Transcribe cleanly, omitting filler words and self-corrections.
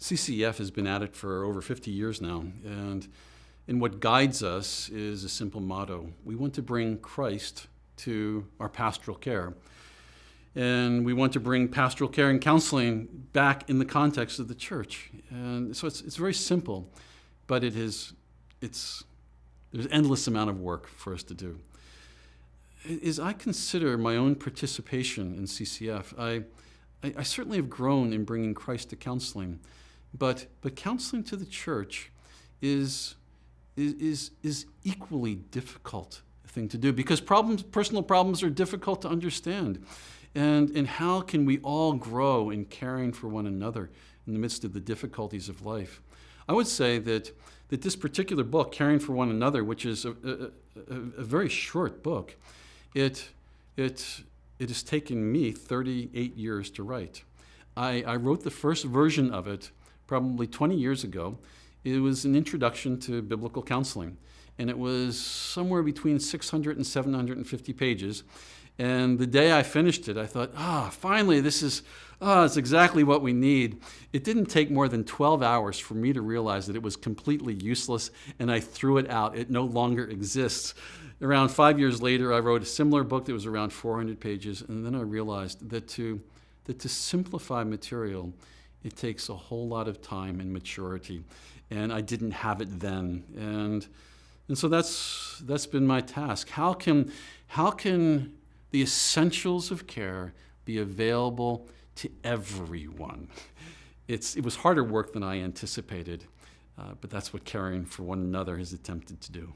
CCF has been at it for over 50 years now, and what guides us is a simple motto. We want to bring Christ to our pastoral care. And we want to bring pastoral care and counseling back in the context of the church. And so it's very simple, but there's an endless amount of work for us to do. As I consider my own participation in CCF, I certainly have grown in bringing Christ to counseling, but counseling to the church is equally difficult thing to do because personal problems are difficult to understand. And how can we all grow in caring for one another in the midst of the difficulties of life? I would say that this particular book, Caring for One Another, which is a very short book, it has taken me 38 years to write. I wrote the first version of it probably 20 years ago. It was an introduction to biblical counseling, and it was somewhere between 600 and 750 pages. And the day I finished it, I thought, finally, it's exactly what we need. It didn't take more than 12 hours for me to realize that it was completely useless, and I threw it out. It no longer exists. Around 5 years later, I wrote a similar book that was around 400 pages, and then I realized that to simplify material, it takes a whole lot of time and maturity, and I didn't have it then. And so that's been my task. How can the essentials of care be available to everyone? It was harder work than I anticipated, but that's what Caring for One Another has attempted to do.